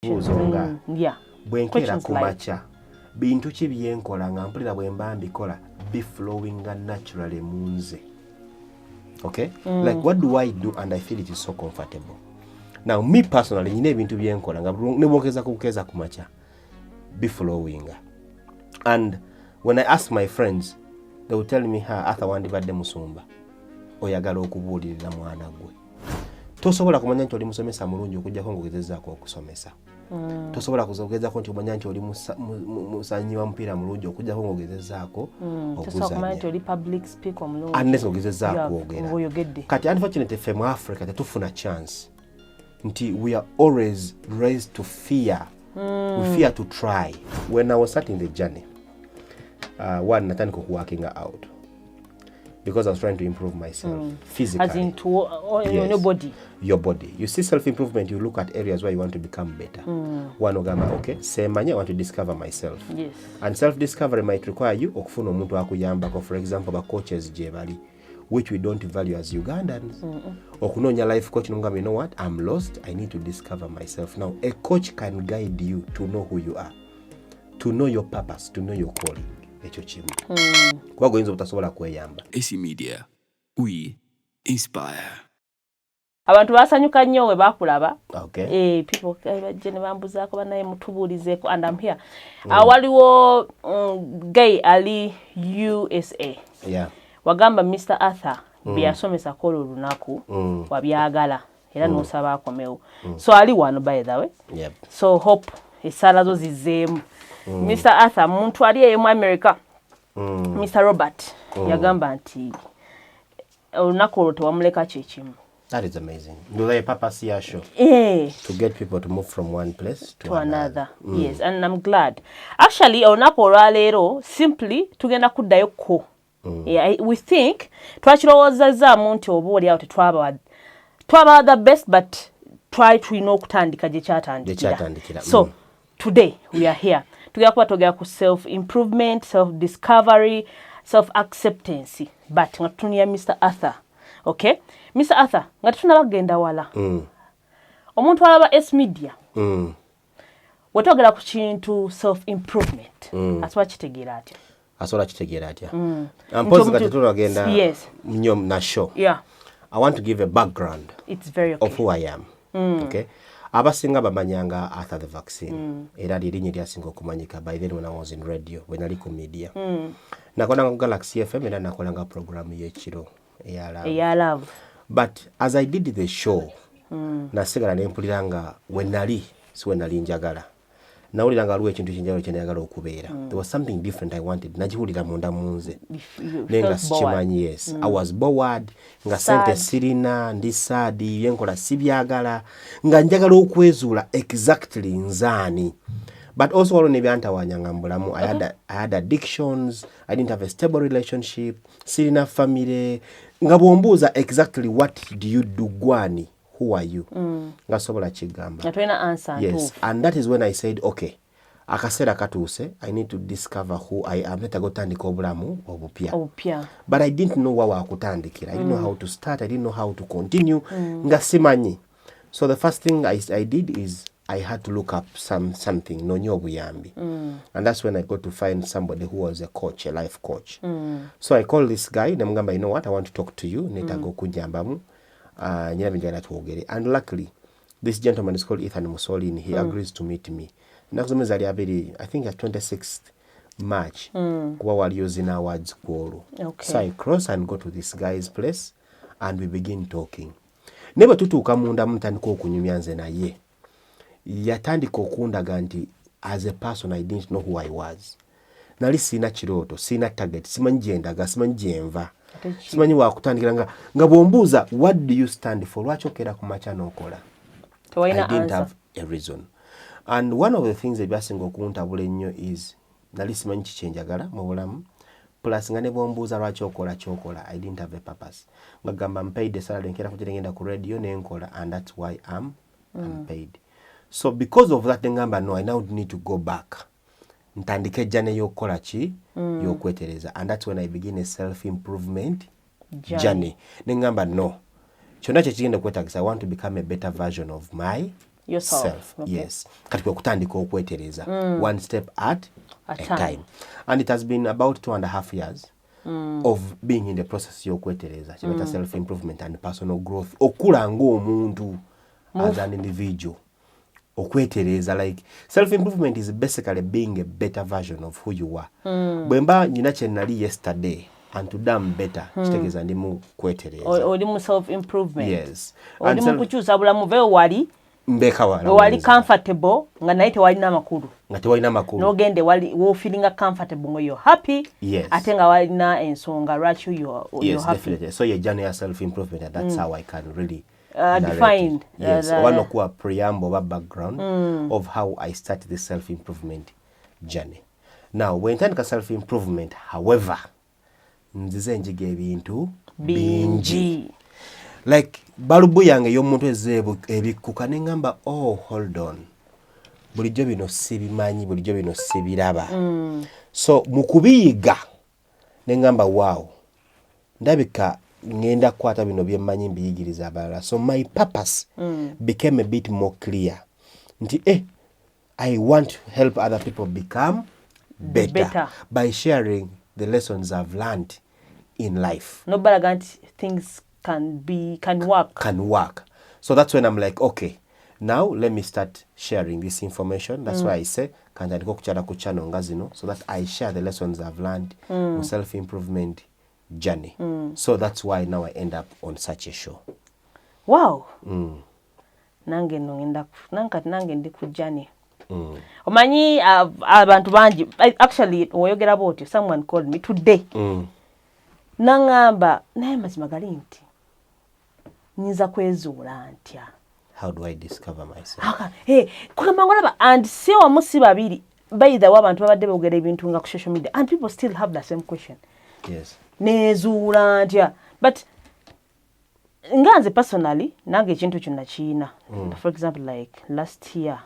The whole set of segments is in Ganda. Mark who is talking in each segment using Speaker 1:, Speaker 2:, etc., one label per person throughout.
Speaker 1: Questions. Yeah.
Speaker 2: Bwenkeera ku makya bintu ki byenkola nga mpulira bwe mba mbikola biflowinga naturally mu nze. Okay? Like what do I do and I feel it is so comfortable. Now me personally nyine ebintu byenkola nga ne bwongeza kukeza ku makya biflowinga. And when I ask my friends, they will tell me, Arthur wandibadde musumba. Oyagala okubuulirira mwana gwe. Tosobola kumanya nti oli musomesa mulungi okujjako ng'ogezezaako okusomesa. Tosobola kugezaako nti omanya nti oli musanyi wa mupiira mulungi okujjako ng'ogezezaako okuzannya.
Speaker 1: Tosobola kumanya nti oli public speaker omulungi.
Speaker 2: Unless ng'ogezezaako ogera. Kati unfortunately ffe mu Africa tetufuna chance nti we are always raised to fear. We fear to try. When I was starting the journey, one natandika okuworkinga out because I was trying to improve myself physically.
Speaker 1: As in your body.
Speaker 2: Your body. You see self-improvement, you look at areas where you want to become better. One ogamba, okay, semanya, I want to discover myself.
Speaker 1: Yes.
Speaker 2: And self-discovery might require you okufuna omuntu akuyambako, for example, ba coaches gye bali, which we don't value as Ugandans. Okunoonya life coach nongamba, you know what, I'm lost, I need to discover myself. Now, a coach can guide you to know who you are, to know your purpose, to know your calling. Ekyo kimu. Kuba goyinza obutasobola kweyamba.
Speaker 3: AC Media, we inspire.
Speaker 1: Abantu basanyuka nnyo we bakulaba.
Speaker 2: Okay.
Speaker 1: People bajje ne bambuzaako banaye mutubuulizeeko and I'm here. Waliwo Gay Ali USA.
Speaker 2: Yeah.
Speaker 1: Wagamba Mr. Arthur byasomesa kola olunaku wabyagala era n'osaba akomewo. So ali wano by the way.
Speaker 2: Yep.
Speaker 1: So hope esala zo zizeemu. Mr. Arthur muntu ali eyo mu America. Mr. Robert yagamba nti olunaku olwo tewamuleka kyekimu.
Speaker 2: That is amazing. Do they purpose here show? To get people to move from one place to another.
Speaker 1: Yes, and I'm glad. Actually, olunaku olwaleero simply tugenda kuddayo ko. We think twakirowoozezaamu nti oba oli awo twaba the best but try tulina okutandika gye kyatandikira. So today we are here. Tugenda kuba twogera ku self-improvement, self-discovery, self-acceptance. But nga tutunuulira Mr. Arthur. Okay? Mr. Arthur, nga tutunabagenda wala. Omuntu alaba S Media. Wetwogera ku kintu self-improvement. Asobola kitegeera atya?
Speaker 2: Asobola kitegeera atya? Mpozi kati tunagenda nnyo na show.
Speaker 1: Yeah.
Speaker 2: I want to give a background of who I am. Okay? Abasinga bamanyanga Arthur the Vaccine. Era lirinnya lyasinga okumanyika by then when I was in radio, when nali ku media. Nakolanga ku Galaxy FM era nakolanga program y'ekiro eya Love. But as I did the show, nasigala ne mpuliranga when nali njagala. Nawuliranga aliwo ekintu kinjalo kye nayagala okubeera. There was something different I wanted. Nagiwulira munda munze. Nenga sikimanyi, yes. I was bored. Nga sente sirina, ndi sad, yenkola sibyagala. Nga njagala okwezuula exactly nzaani. But also waliwo nebyantawanyanga mu bulamu. I had addictions. I didn't have a stable relationship. Sirina family. Nga bwombuuza exactly what do you do gwani? Who are you? Nga sobola kigamba.
Speaker 1: Natwena answer.
Speaker 2: Yes, and that is when I said, okay, akaseera katuuse, I need to discover who I am. Neta gotandika obulamu obupya. But I didn't know wa kutandikira. I didn't know how to start. I didn't know how to continue. Nga simanyi. So the first thing I did is I had to look up something, nonyo obuyambi. And that's when I got to find somebody who was a coach, a life coach. So I called this guy, nemugamba, you know what, I want to talk to you. Neta go kujambamu. And luckily, this gentleman is called Ethan Mussolini. He agrees to meet me. I think at 26th March, kuba waliyo Zina Awards kwolwo. So I cross and go to this guy's place and we begin talking. Neba tutuuka munda mutandika okunyumya nze naye. Yatandika okundaga nti as a person I didn't know who I was. Nali sina kirooto, sina target, simanyi gyendaga, simanyi gyenva. Simanyi wa kutandikira nga bwombuuza what do you stand for? Lwaki okera ku makya n'okola? I didn't have a reason. And one of the things ebyasinga okuntabula ennyo is nali simanyi kikyenjagala mu bulamu. Plus nga ne bwombuuza lwaki okola kyokola, I didn't have a purpose. Ngagamba mpaid salary nkera kujja ngenda ku radio n'enkola, and that's why I'm paid. So because of that ngamba no, I now need to go back. Ntandike jane yokola ki yokwetereza, and that's when I begin a self-improvement journey. Nengamba no. Kyonna kye kigenda kwetagisa, I want to become a better version of
Speaker 1: yourself.
Speaker 2: Yes, kati kwe kutandika okwetereza one step at a time. And it has been about 2.5 years of being in the process y'okwetereza kyebeta self improvement and personal growth, okula ng'omuntu as an individual. Okwetereza, like self improvement is basically being a better version of who you are. Bwemba nyina kyenali yesterday and to done better kitegeeza ndi mu kwetereza.
Speaker 1: Oli mu self improvement.
Speaker 2: Yes.
Speaker 1: Oli mu kukyusa bulamu bwe wali
Speaker 2: mbeka
Speaker 1: wali comfortable nga naye tewalina makulu.
Speaker 2: Nga tewalina makulu.
Speaker 1: N'ogende wali wo feeling comfortable nga you're happy.
Speaker 2: Yes.
Speaker 1: Ate nga walina ensonga lwaki you're
Speaker 2: yes,
Speaker 1: happy.
Speaker 2: Definitely. So your journey of self improvement, and that's how I can really
Speaker 1: define.
Speaker 2: Yes. One of a preamble, a background of how I started the self improvement journey. Now, when you self improvement, however, nzize njiga ebintu bingi. Like balubu yange y'omuntu ezeebu ebikuka ne ngamba, oh hold on, bulijjo bino sibimanyi, bulijjo bino sibiraba. So mu kubiyiga ne ngamba wow, ndabika ngenda kukwata bino bye mmanyi mbiyigiriza abalala. So my purpose became a bit more clear. Nti I want to help other people become better by sharing the lessons I've learned in life.
Speaker 1: No balaga things can work.
Speaker 2: So that's when I'm like, okay, now let me start sharing this information. That's why I say kanjandika okukyala ku channel nga zino, so that I share the lessons I've learned in self-improvement journey. So that's why now I end up on such a show.
Speaker 1: Wow. Nange nange ndi ku journey. Omanyi abantu bangi, actually oyogera about you, someone called me today. Nangamba naye mazima gali nti nyiza kwezuula ntya.
Speaker 2: How do I discover myself?
Speaker 1: Kukamangolaba, and si omusi babiri by the way abantu babadde boogera ebintu nga ku social media, and people still have the same question.
Speaker 2: Yes.
Speaker 1: Nezuula ntya. But nganze personally nange ekintu kyonna kiina. For example, like last year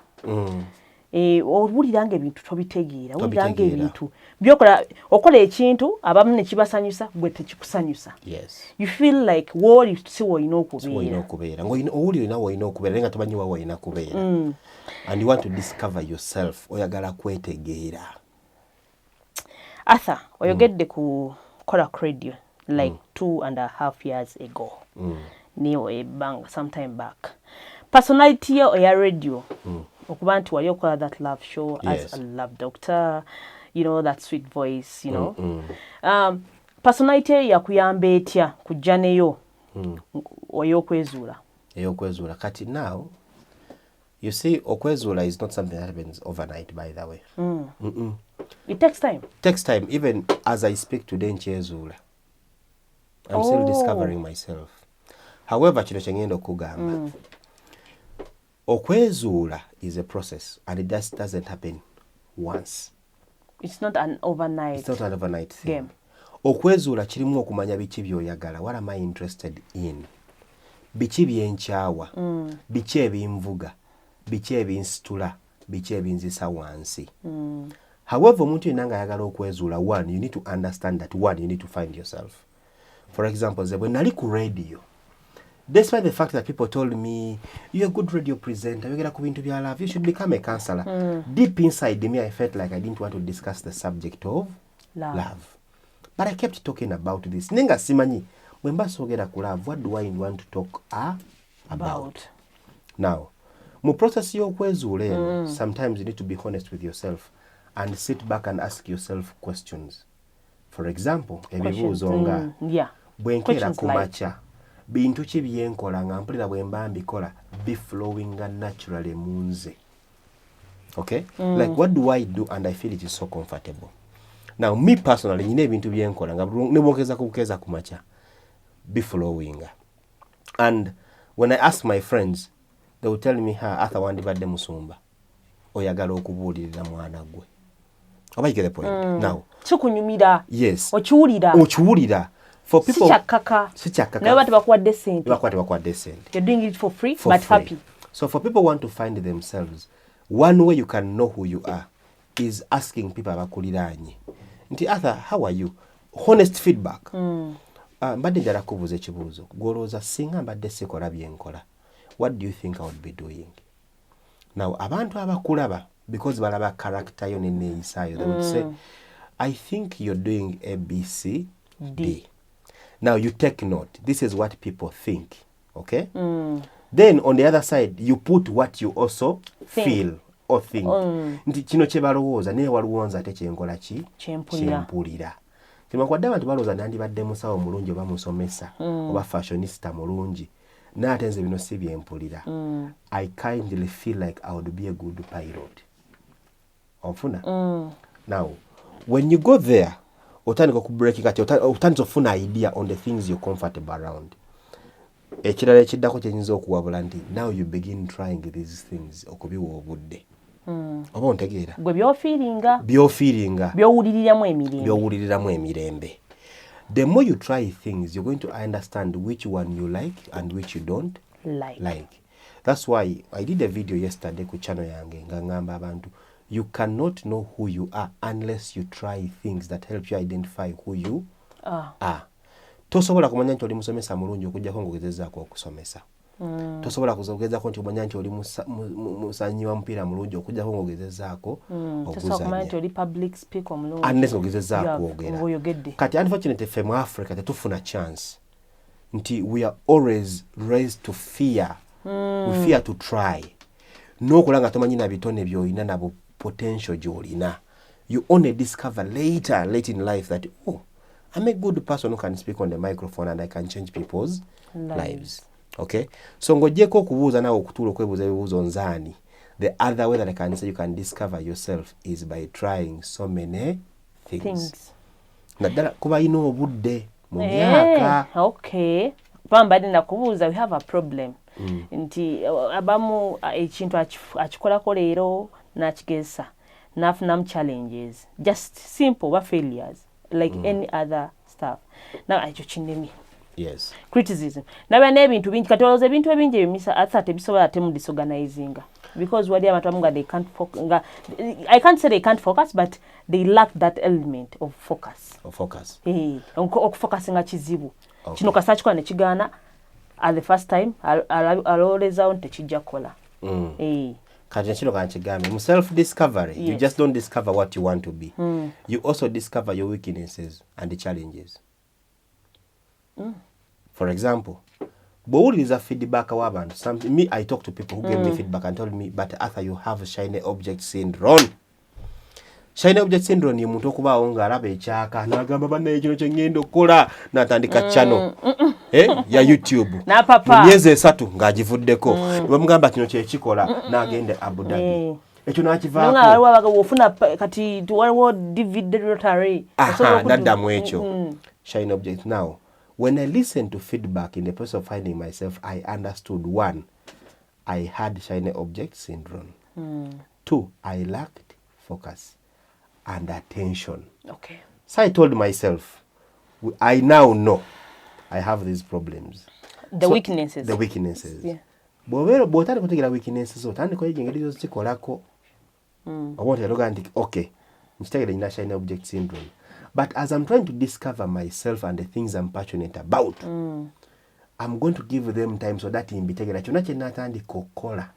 Speaker 1: owuliranga ebintu tobitegeera, owuliranga ebintu byokola okola ekintu abamu ne kibasanyusa gwe tekikusanyusa.
Speaker 2: Yes.
Speaker 1: You feel like woli si woyina
Speaker 2: okubeera owulira woyina okubeera nga tomanyi wa woyina kubeera, and you want to discover yourself, oyagala kwetegeera. Arthur
Speaker 1: oyogedde ku kola radio like 2.5 years ago. Niyo bang sometime back. Personality ya radio okuba nti wali okola that love show as a love doctor, you know, that sweet voice, you know. Personality yakuyamba etya kujja neyo oyokwezuula kati.
Speaker 2: Now you see, okwezuula is not something that happens overnight, by the way.
Speaker 1: It takes time.
Speaker 2: Even as I speak today nkyezuula, I'm still discovering myself. However, kino kyengenda okugamba, okwezuula is a process, and it just doesn't happen once.
Speaker 1: It's not an overnight
Speaker 2: thing.
Speaker 1: Game.
Speaker 2: Okwezuula kirimu okumanya biki by'oyagala. What am I interested in? Biki byenkyawa, biki ebinvuga, biki ebinsitula, biki ebinzisa wansi. However, omuntu yenna nga ayagala okwezuula, one, you need to understand that, one, you need to find yourself. For example, bwe nali ku radio, despite the fact that people told me, you're a good radio presenter, yogera ku bintu bya love, you should become a counselor. Deep inside me, I felt like I didn't want to discuss the subject of love. But I kept talking about this. Nenga simanyi, bwe mba soogera ku love, what do I want to talk about? Now, mu process y'okwezuula, sometimes you need to be honest with yourself and sit back and ask yourself questions. For example, ebibuuzo nga bwe nkeera ku makya, bintu ki byenkola nga mpulira bwe mba mbikola biflowinga naturally mu nze. Okay? Like, what do I do and I feel it is so comfortable? Now, me personally, nyina ebintu byenkola nga ne bwongeza kubukeeza ku makya biflowinga. And when I ask my friends, they will tell me, Arthur wandibadde musumba, oyagala okubuulirira mwana gwe. Oba you get the point? Now,
Speaker 1: kikunyumira.
Speaker 2: Yes.
Speaker 1: Okiwulira.
Speaker 2: For people,
Speaker 1: sikyakaka. Naye bati bakuwadde ssente.
Speaker 2: Bakuwadde ssente.
Speaker 1: You're doing it for free, but happy.
Speaker 2: So for people who want to find themselves, one way you can know who you are is asking people abakuliraanye. Nti Arthur, how are you? Honest feedback. Mbadde njala kubuuza ekibuuzo. Gwolowooza singa mbadde sikola byenkola, what do you think I would be doing? Now abantu abakulaba because balaba character yo neneeyisayo they would say I think you're doing A, B, C, D. Now you take note. This is what people think. Okay? Then on the other side, you put what you also feel or think. Nti kino kye balowooza naye walowooza ate kyenkola ki kyempulira. Kimakwadde abantu balowooza nandibadde musawo mulungi oba musomesa oba fashionista mulungi. Naate nze bino si byempulira. I kindly feel like I would be a good pilot. Ofuna? Now, when you go there, otandika kubreak kati otandika ofuna idea on the things you're comfortable around. Ekirala ekiddako kyenyinza okuwabula nti now you begin trying these things okubiwa obudde. Oba ontegeera?
Speaker 1: Gwe by'ofiiringa.
Speaker 2: By'owuliriramu emirembe. The more you try things, you're going to understand which one you like and which you don't like. That's why I did a video yesterday ku channel yange nga ngamba abantu you cannot know who you are unless you try things that help you identify who you are. Tosobola kumanya nti oli musomesa mulungi okujjako ng'ogezezaako okusomesa. Tosobola kugezaako nti omanya nti oli musanyi wa mupiira mulungi okujjako ng'ogezezaako okuzannya.
Speaker 1: Tosobola kumanya nti oli public speaker mulungi.
Speaker 2: Unless ng'ogezezaako ogera. Kati unfortunately ffe mu Africa tetufuna chance nti we are always raised to fear. We fear to try. N'okola nga tomanyi na bitone by'olina nabo potential gy'olina. You only discover late in life that, oh, I'm a good person who can speak on the microphone and I can change people's lives. Okay? So ng'ogyeko okubuuza nawe okutuula okwebuuza ebibuuzo nzaani. The other way that I can say you can discover yourself is by trying so many things. Naddala kuba ino obudde mu myaka.
Speaker 1: Okay. Pambadde nakubuuza we have a problem. Nti abamu ekintu akikolako leero n'akigezesa n'afunamu challenges. Just simple failures. Like any other stuff. Now ekyo kinnemi.
Speaker 2: Yes.
Speaker 1: Criticism. Naba n'ebintu bingi kati olowooza ebintu ebingi ebimisa ate tebisobola ate mu disorganizinga. Because wali abantu abamu nga they can't focus. I can't say they can't focus, but they lack that element of focus. Okufocusinga kizibu. Kino kasa kikola ne kigaana at the first time alowoolezaawo nti tekijja kukola.
Speaker 2: Kati kino kankigambe mu self discovery. Yes. You just don't discover what you want to be. You also discover your weaknesses and the challenges. For example, bw'owuliriza feedback w'abantu. Me, I talk to people who gave me feedback and told me, but Arthur, you have shiny object syndrome. Shiny object syndrome ye muntu okubaawo ng'alaba ekyaka n'agamba bannaye kino kye ngenda okukola n'atandika channel ya YouTube. Mu myezi 3 ng'agivuddeko. Bamugamba kino kye kikola n'agenda Abu Dhabi. Ekyo n'akivaako.
Speaker 1: Ofuna kati waliwo DVD lottery.
Speaker 2: N'addamu ekyo. Shiny object. Now, when I listened to feedback in the process of finding myself, I understood 1, I had shiny object syndrome. 2, I lacked focus and attention.
Speaker 1: Okay.
Speaker 2: So I told myself, I now know I have these problems.
Speaker 1: The weaknesses.
Speaker 2: Yeah. Bw'otandika kutegeera weaknesses otandika oyiga engeri zozikolako. Oba otaloga nti okay, nkitegeera nina shiny object syndrome. But as I'm trying to discover myself and the things I'm passionate about, I'm going to give them time so that mbitegeera kyonna kye natandika okukola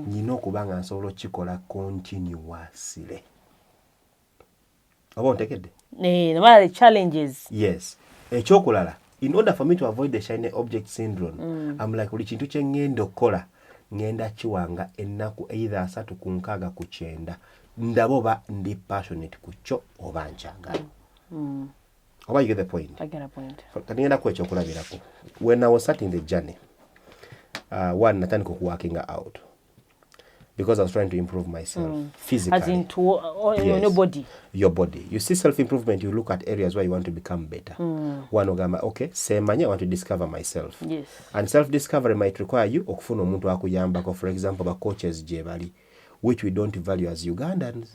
Speaker 2: nina okuba nga nsobola okukikola continuously. Oba ontegedde?
Speaker 1: The challenges.
Speaker 2: Yes. Ekyokulala, in order for me to avoid the shiny object syndrome, I'm like buli kintu kye ngenda okukola ngenda kiwanga ennaku either 3 ku 6 ku 9 ndaba oba ndi passionate ku kyo oba nkyagala. Oba you get the point?
Speaker 1: I get a point.
Speaker 2: Ngenda ku ekyokulabirako. When I was starting the journey, one natandika okuworking out. Because I was trying to improve myself physically.
Speaker 1: As in your body.
Speaker 2: Your body. You see self-improvement, you look at areas where you want to become better. One ogamba, okay, semanya, I want to discover myself.
Speaker 1: Yes.
Speaker 2: And self-discovery might require you okufuna omuntu akuyambako, for example, ba coaches gye bali, which we don't value as Ugandans.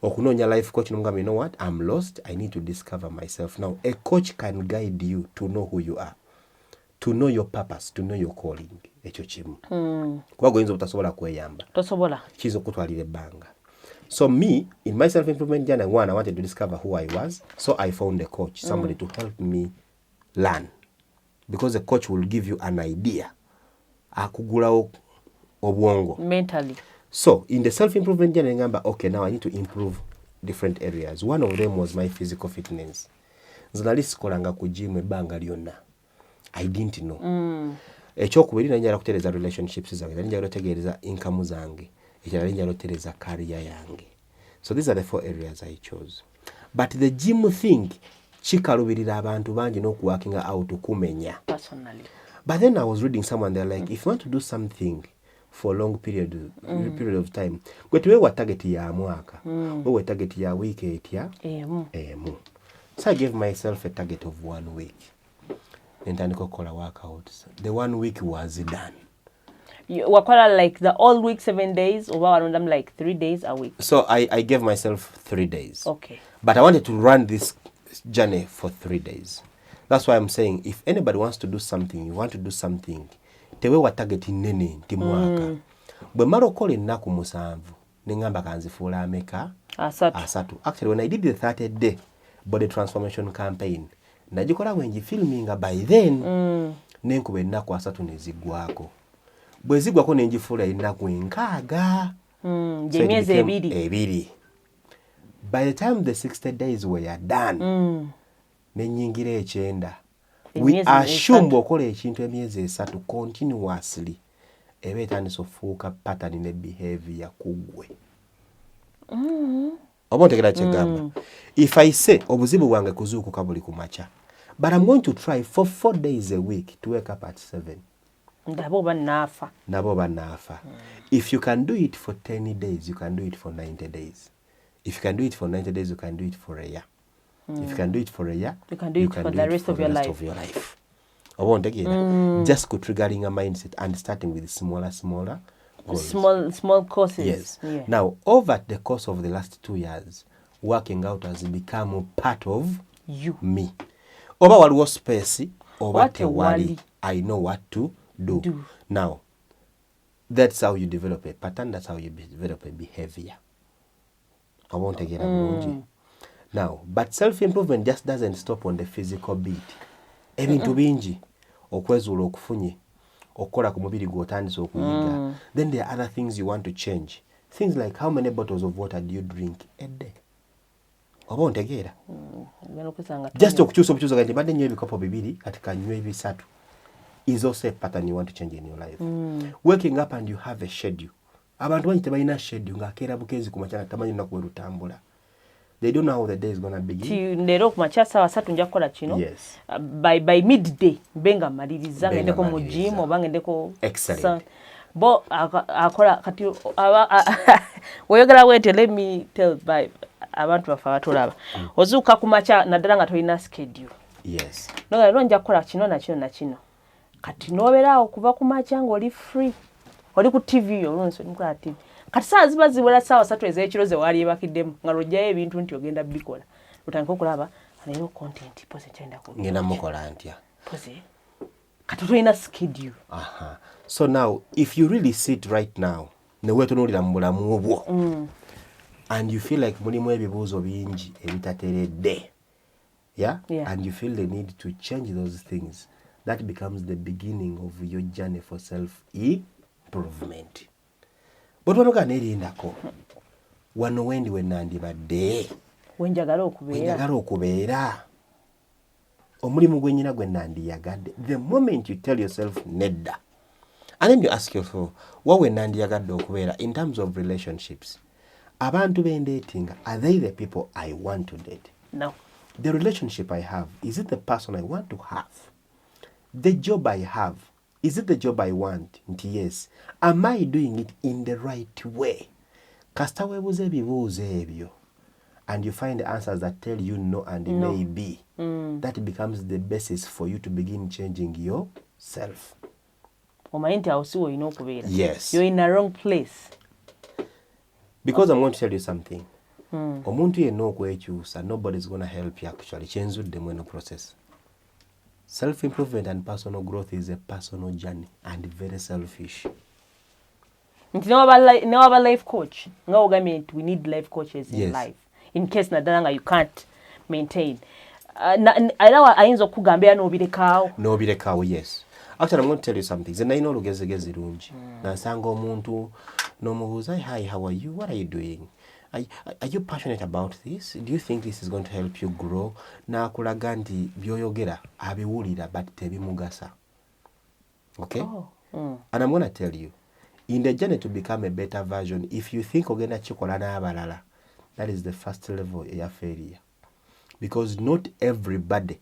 Speaker 2: Okunoonya life coach n'omugamba, you know what, I'm lost, I need to discover myself. Now, a coach can guide you to know who you are, to know your purpose, to know your calling. Ekyo kimu. Kuba goyinza obutasobola kweyamba.
Speaker 1: Tosobola.
Speaker 2: Kiyinza okutwalira ebbanga. So me, in my self-improvement journey, one, I wanted to discover who I was. So I found a coach, somebody to help me learn. Because a coach will give you an idea. Akugulawo obwongo.
Speaker 1: Mentally.
Speaker 2: So in the self-improvement journey, ngamba, okay, now I need to improve different areas. One of them was my physical fitness. Nzalali sikolanga ku gym ebbanga lyonna. I didn't know. Ekyokubiri nanjala kutereza relationships zange, nanjala kutegereza income zange, ekirala nanjala kutereza career yange. So these are the 4 areas I chose. But the gym thing, chikalubirira abantu bangi n'okuworking out kumenya.
Speaker 1: Personally.
Speaker 2: But then I was reading someone, they're like, if you want to do something for a long period of time, gwe tuwewa target ya mwaka, wewe target ya wiki etya, emu. So I gave myself a target of 1 week. Nentandika kola workouts. The 1 week was done.
Speaker 1: You wakola like the all week 7 days, or around them like 3 days a week?
Speaker 2: So I gave myself 3 days.
Speaker 1: Okay.
Speaker 2: But I wanted to run this journey for 3 days. That's why I'm saying, if anybody wants to do something, you want to do something, tewewa target nene nti mwaka. Bwe mara okola ennaku 7, nengamba kanzifuula ameka? Asatu. Actually, when I did the 30th day body transformation campaign, najikola wenji filminga by then, nenkuba ennaku 3 nezigwako. Bwe zigwako nenjifuula ennaku 6.
Speaker 1: Emyezi 2.
Speaker 2: By the time the 60 days were done, nenyingira 9. We assume okola ekintu emyezi 3 continuously. Eba etandisa ofuuka pattern ne behavior kugwe. Oba ntegera kyegamba. If I say obuzibu bwange kuzuukuka buli kumacha, but I'm going to try for 4 days a week to wake up at 7.
Speaker 1: Nabo banafa.
Speaker 2: If you can do it for 10 days, you can do it for 90 days. If you can do it for 90 days, you can do it for a year. If you can do it for a year,
Speaker 1: you can do it for the rest of your life.
Speaker 2: Just triggering a mindset and starting with smaller goals.
Speaker 1: Small courses.
Speaker 2: Yes.
Speaker 1: Yeah.
Speaker 2: Now, over the course of the last 2 years, working out has become part of me. Over waliwo space, over tewali, I know what to do. Now, that's how you develop a pattern. That's how you develop a behavior. I won't take it. Now, but self-improvement just doesn't stop on the physical beat. Ebintu bingi okwezuula okufunye okola ku mubiri gw'otandise okuyiga. Then there are other things you want to change. Things like how many bottles of water do you drink a day? Oba ontegeera? Just okukyusa kati badde nnyo ebikopo 2 kati kanywe 3 is also a pattern you want to change in your life. Waking up and you have a schedule. Abantu bangi tebalina schedule ng'akeera bukeezi ku makya tamanyi lunaku bwe lutambula. They don't know how the day is going to begin.
Speaker 1: Leero ku makya ssaawa 3 nja kukola kino.
Speaker 2: Yes.
Speaker 1: By midday mbenga maliriza ngendeko mu gym oba ngendeko.
Speaker 2: Excellent.
Speaker 1: Bo akola kati oyogera wete, let me tell by abantu bafa batulaba. Ozuuka ku makya naddala nga tolina schedule.
Speaker 2: Yes.
Speaker 1: Leero nja kukola kino na kino. Kati nobeera okuva ku makya ng'oli free. Oli ku TV olunsi nkola TV. Kati saa ziba ziwera ssaawa 3 ez'ekiro ze wali ebakiddemu nga lojjayo ebintu nti ogenda bikola. Otandika okulaba nayo content pose kyenda ku.
Speaker 2: Ngenda mukola ntya.
Speaker 1: Pose. Kati tulina schedule.
Speaker 2: So now if you really sit right now ne weetunuulira mu bulamu bwo and you feel like mulimu ebibuuzo bingi ebitateredde, yeah? And you feel the need to change those things, that becomes the beginning of your journey for self-improvement. But wanoga nerindako wano wendi wenandibadde
Speaker 1: wenjagala
Speaker 2: okubeera omulimu gwenyina gwe nandiyagadde. The moment you tell yourself nedda, and then you ask yourself what we nandiyagadde okubeera in terms of relationships, abantu bendatinga, are they the people I want to date?
Speaker 1: No.
Speaker 2: The relationship I have, is it the person I want to have? The job I have, is it the job I want? Yes. Am I doing it in the right way? Kasita weebuuza ebibuuzo ebyo and you find answers that tell you no and maybe, that becomes the basis for you to begin changing yourself. Yes.
Speaker 1: You're in the wrong place.
Speaker 2: Because I'm going to tell you something. Omuntu yenna okwekyusa, nobody's going to help you actually. Kyenzuddemu eno process. Self-improvement and personal growth is a personal journey and very selfish.
Speaker 1: Never life coach. We need life coaches in life. In case nadalanga you can't maintain. Ayinza okugambira n'obirekawo.
Speaker 2: Yes. Actually, I'm going to tell you something. Ze nalina olugezigezi lungi. Nansanga omuntu nomubuuza, hi, how are you, what are you doing, are you passionate about this, do you think this is going to help you grow? N'akulaga nti byoyogera abiwulira but tebimugasa. Okay? And I'm going to tell you, in the journey to become a better version, if you think ogenda kikola n'abalala, that is the first level eya failure. Because not everybody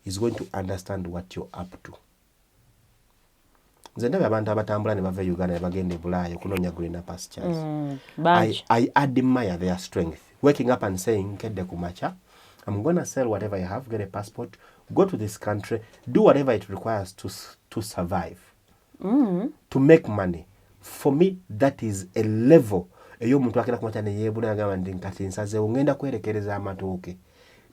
Speaker 2: is going to understand what you're up to. Nze ndabye abantu abatambula ne bava Uganda ne bagenda e Bulaaya okunoonya greener pastures. I admire their strength. Waking up and saying, nkedde ku makya, I'm going to sell whatever I have, get a passport, go to this country, do whatever it requires to survive, to make money. For me, that is a level. Eyo omuntu akira ku makya ne yeebula agamba nti nkati nsazeewo ngenda kwerekereza amatooke.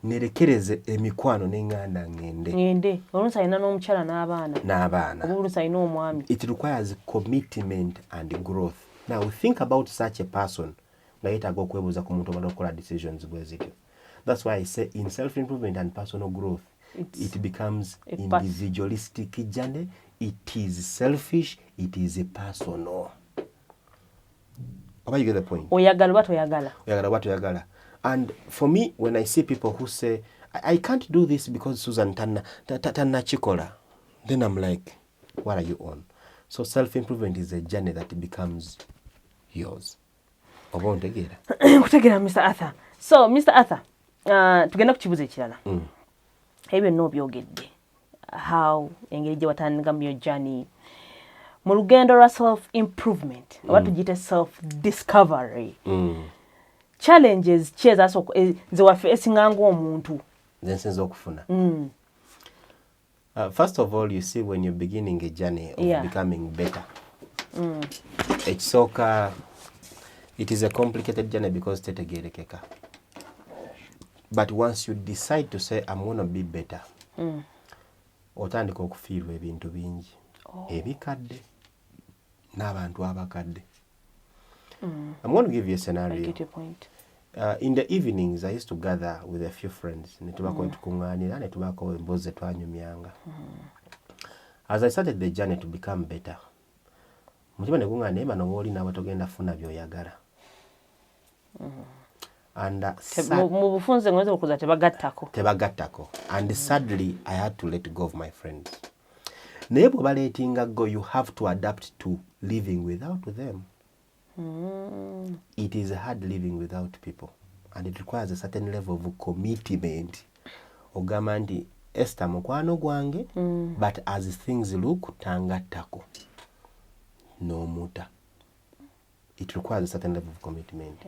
Speaker 2: Nerekereze emikwano n'enganda ngende
Speaker 1: oluusi alina n'omukyala n'abaana oba oluusi alina omwami.
Speaker 2: It requires commitment and growth. Now think about such a person nga yeetaaga okwebuuza ku muntu omala okukola decisions bwe zityo. That's why I say in self-improvement and personal growth it becomes individualistic journey, it is selfish, it is personal. You get the point?
Speaker 1: Oyagala oba toyagala.
Speaker 2: Oyagala oba toyagala. And for me, when I see people who say, I can't do this because Susan Tanna Chikola, then I'm like, what are you on? So self-improvement is a journey that becomes yours. Kutegera,
Speaker 1: Mr. Arthur. So, Mr. Arthur, tugenda ku kibuuzo ekirala. Ebyo nno byogedde. How engeri gye watandikamu your journey mu lugendo lwa self-improvement oba tugiyite self-discovery. Challenges ki ze wafeesinga ng'omuntu?
Speaker 2: Zensinza okufuna. First of all, you see, when you're beginning a journey of becoming better, ekisooka, it is a complicated journey because tetegerekeka. But once you decide to say, I'm going to be better, otandika okufiirwa ebintu bingi ebikadde n'abantu abakadde. I'm going to give you a scenario.
Speaker 1: I get your point.
Speaker 2: In the evenings, I used to gather with a few friends. Netubako emboze twanyumyanga. As I started the journey to become better, mutima ne gungane bano boli na batogenda funa byoyagala. And
Speaker 1: mu bufunze ngweze okuza
Speaker 2: tebagattako. And sadly, I had to let go of my friends. Naye bw'oba letting go, you have to adapt to living without them. It is hard living without people, and it requires a certain level of commitment. Ogamba nti Esther mukwano gwange, but as things look, tangattako n'omuta. It requires a certain level of commitment.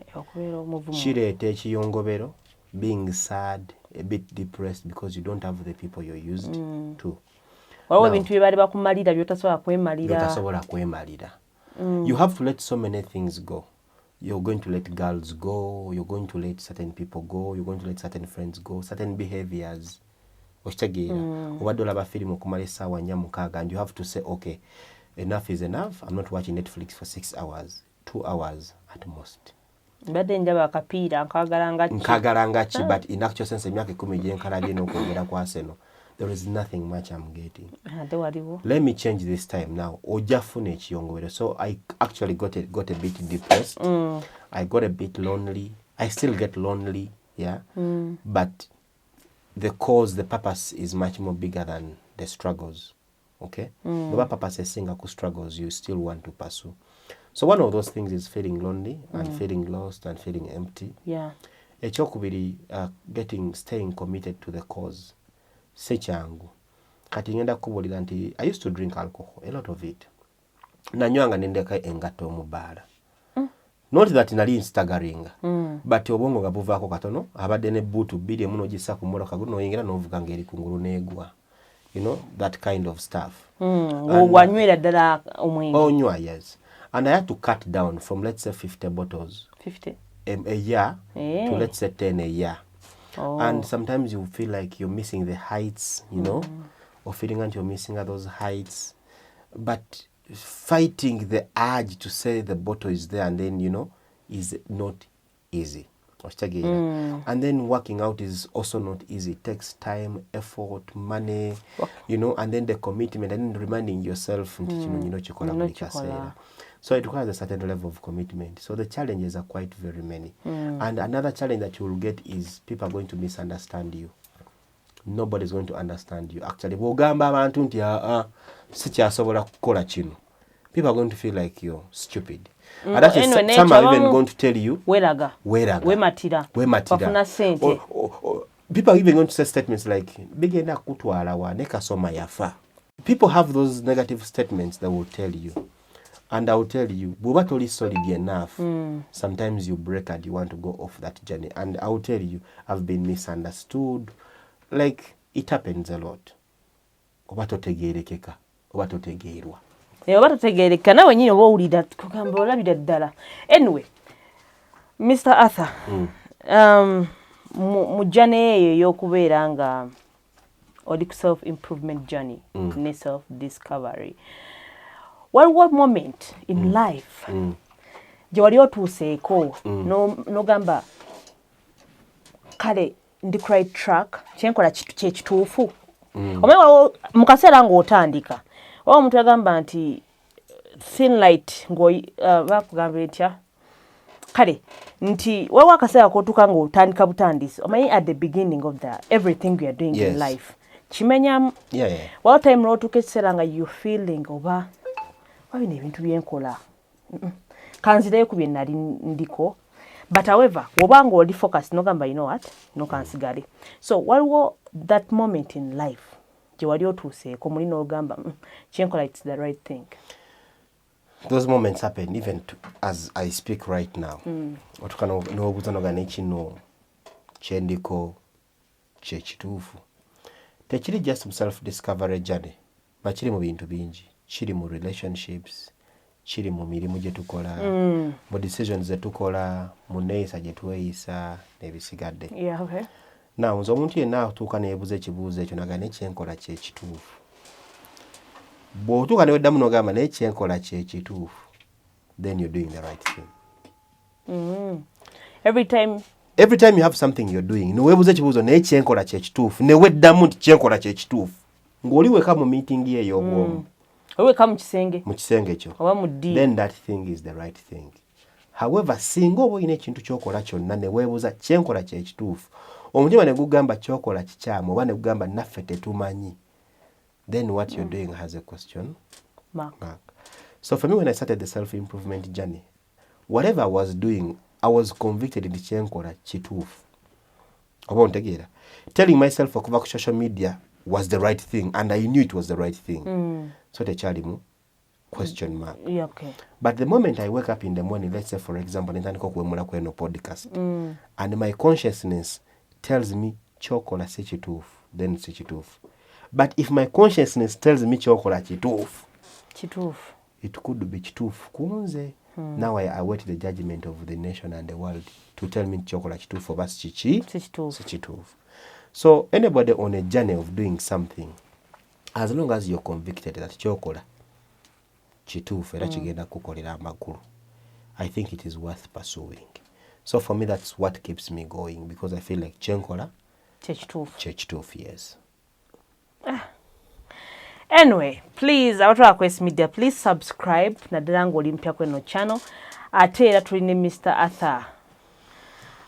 Speaker 2: Kireeta ekiyongobero, being sad, a bit depressed because you don't have the people you're used to.
Speaker 1: Waliwo ebintu bye bali bakumalira by'otasobola kwemalira.
Speaker 2: You have to let so many things go. You're going to let girls go, you're going to let certain people go, you're going to let certain friends go, certain behaviors. Obadde olaba firimu okumala essaawa 4-6 and you have to say, okay, enough is enough. I'm not watching Netflix for 6 hours, 2 hours at most.
Speaker 1: Mbadde njaba akapiira
Speaker 2: nkagala ngachi, but in actual sense emyaka 10 gye nkalabye n'okwogera kwa Arsenal, there is nothing much I'm getting. Let me change this time now. Ojafuna ekiyongobero. So I actually got a bit depressed. I got a bit lonely. I still get lonely, yeah. But the cause, the purpose is much more bigger than the struggles. Okay? The purpose is seeing struggles you still want to pursue. So one of those things is feeling lonely and feeling lost and feeling empty.
Speaker 1: Yeah.
Speaker 2: Ekyokubiri, staying committed to the cause. Sechangu. Kati ngenda kubuulira nti I used to drink alcohol, a lot of it. Nanywanga nendeka engato mu bbaala. Not that nali staggering, but obwongo nga buvaako katono, abadde ne bbuutu 2 emu n'ogissa ku mmotoka guno oyingira n'ovuga ng'eri kungulu n'egwa. You know, that kind of stuff.
Speaker 1: Wanywera ddala omwenge.
Speaker 2: Onywa, yes. And I had to cut down from, let's say, 50 bottles.
Speaker 1: 50?
Speaker 2: A year to, let's say, 10 a year. And sometimes you feel like you're missing the heights, you know, or feeling like you're missing those heights. But fighting the urge to say the bottle is there and then, you know, is not easy. And then working out is also not easy. It takes time, effort, money, you know, and then the commitment and then reminding yourself, So it requires a certain level of commitment. So the challenges are quite very many. And another challenge that you will get is people are going to misunderstand you. Nobody's going to understand you. Actually, bw'ogamba abantu nti sikyasobola kukola kino, people are going to feel like you're stupid. And actually, some are even going to tell you,
Speaker 1: weraga, wematira, bafuna sente.
Speaker 2: People are even going to say statements like, bigenda kutwala wa ne kasoma yafa. People have those negative statements that will tell you. And I will tell you, bw'oba toli solid enough, sometimes you break and you want to go off that journey. And I will tell you, I've been misunderstood. Like, it happens a lot. Oba totegeerekeka, oba totegeerwa.
Speaker 1: Oba totegeereka, nawe nyini oba owulira kugamba olabira ddala. Anyway, Mr. Arthur, mu journey eyo y'okubeera nga oli ku self-improvement journey ne self-discovery, what moment in life gye wali otuuseeko n'ogamba kale ndi ku right track, kyenkola kyekituufu? Omanyi mu kaseera ng'otandika oba omuntu yagamba nti thin light bakugambira etya kale nti waliwo akaseera k'otuuka ng'otandika butandisi, omanyi at the beginning of everything you are doing in life kimenyamu waliwo time lw'otuuka ekiseera nga you feeling oba bino ebintu byenkola kanzireyo ku bye nali ndiko. But however, wobanga oli focus nogamba, you know what, no kansigale. So waliwo that moment in life gye wali otuuseeko muli n'ogamba kyenkola it's the right thing.
Speaker 2: Those moments happen even as I speak right now. Otuka n'obuuza n'ogamba nekino kyendiko kyekituufu. Tekiri just mu self-discovery journey, but kiri mu bintu bingi. Kiri mu relationships, kiri mu mirimu gye tukola, mu decisions ze tukola, mu neeyisa gye tweyisa n'ebisigadde. Now, nze omuntu yenna atuuka neebuuza ekibuuzo ekyo naga nekyenkola kyekituufu. Bw'otuuka neweddamu n'ogamba nekyenkola kyekituufu, then you're doing the right thing. Every time you have something you're doing, neweebuuza ekibuuzo nekyenkola kyekituufu, neweddamu nti kyenkola kyekituufu, ng'oli weka mu meeting ye ey'obwomu.
Speaker 1: Oweka mu kisenge
Speaker 2: ekyo, then that thing is the right thing. However, singa oba olina ekintu ky'okola kyonna ne weebuuza kyenkola kyekituufu, omutima ne gugamba kyokola kikyamu oba ne gugamba naffe tetumanyi, then what you're doing has a question mark. So for me, when I started the self-improvement journey, whatever I was doing, I was convicted in kyenkola kituufu. Oba ontegeera, telling myself okuva ku social media was the right thing, and I knew it was the right thing. So tekyalimu question mark. But the moment I wake up in the morning, let's say for example, nentandika okuwemula ku eno podcast, and my consciousness tells me kyokola si kituufu, then si kituufu. But if my consciousness tells me kyokola kituufu, it could be kituufu kunze. Now I await the judgment of the nation and the world to tell me kyokola kituufu oba si kituufu. So anybody on a journey of doing something, as long as you're convicted that kyokola kituufu era kigenda kukolera amakulu, I think it is worth pursuing. So for me, that's what keeps me going, because I feel like kyenkola kyekituufu, yes.
Speaker 1: Anyway, please, abatwala Quest Media, please subscribe naddala ng'oli mpya kweno channel. Ate era tulina Mr. Arthur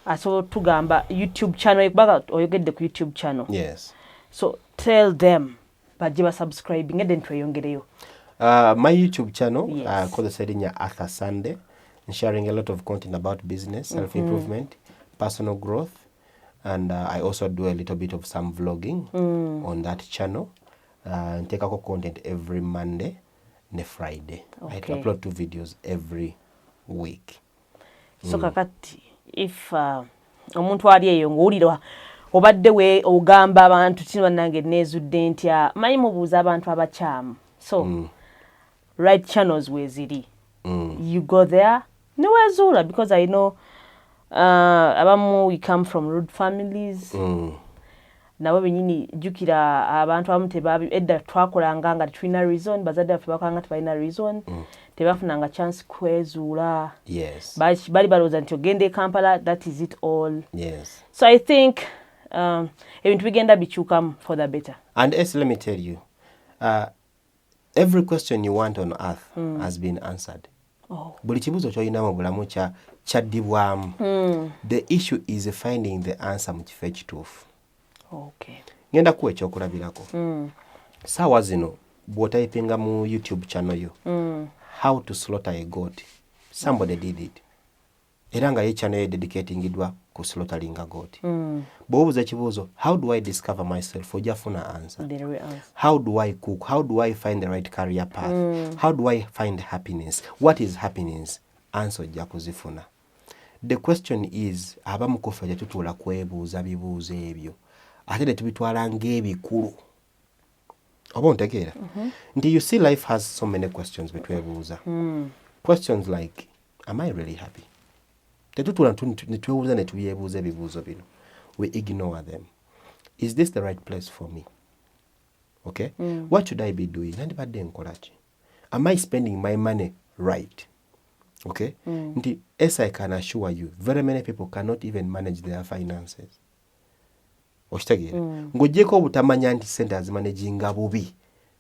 Speaker 1: asobola tugamba YouTube channel, kubaga oyogedde ku YouTube channel.
Speaker 2: Yes.
Speaker 1: So tell them bajje basubscribing edde ntweyongereyo.
Speaker 2: My YouTube channel, called the Arthur Sunday, sharing a lot of content about business, self-improvement, personal growth, and I also do a little bit of some vlogging on that channel. And take out content every Monday and Friday. I upload 2 videos every week.
Speaker 1: So kakati, if omuntu ali eyo ng'owulira obadde we ogamba abantu kino bannange neezudde ntya, manyi mubuuza abantu abakyamu. So right channels weeziri. You go there neweezuula, because I know abamu we come from rude families. Nabo benyini jukira abantu abamu tebabi edda twakolanga nga tulina reason, bazadde baffe bakolanga tebalina reason, tebafunanga chance kwezuula.
Speaker 2: Yes.
Speaker 1: Bali balowooza nti ogenda e Kampala, that is it all.
Speaker 2: Yes.
Speaker 1: So I think ebintu bigenda bikyukamu for the better.
Speaker 2: And let me tell you, every question you want on earth has been answered. buli kibuuzo ky'olina mu bulamu kyaddibwamu. The issue is finding the answer mu kifo ekituufu. Ngenda kuwa ekyokulabirako. Saawa zino bw'otayipinga mu YouTube channel yo, how to slaughter a goat, somebody did it. Era nga ye channel ye dedicatingidwa ku slaughtering a goat. Bw'obuuza ekibuuzo, how do I discover myself? Ojja funa answer. How do I cook? How do I find the right career path? How do I find happiness? What is happiness? Answer ojja kuzifuna. The question is, abamu ku ffe tetutuula kwebuuza bibuuzo ebyo ate ne tubitwala ng'ebikulu. Oba ontegeera? Nti you see life has so many questions betwebuuza. Questions like, am I really happy? Tetutuula ne twebuuza ne tubyebuuza ebibuuzo bino. We ignore them. Is this the right place for me? Okay? What should I be doing? Nandibadde nkola ki? Am I spending my money right? Okay? Nti, as I can assure you, very many people cannot even manage their finances. Okitegeera? Ng'oggyeko obutamanya nti ssente azimanaginga bubi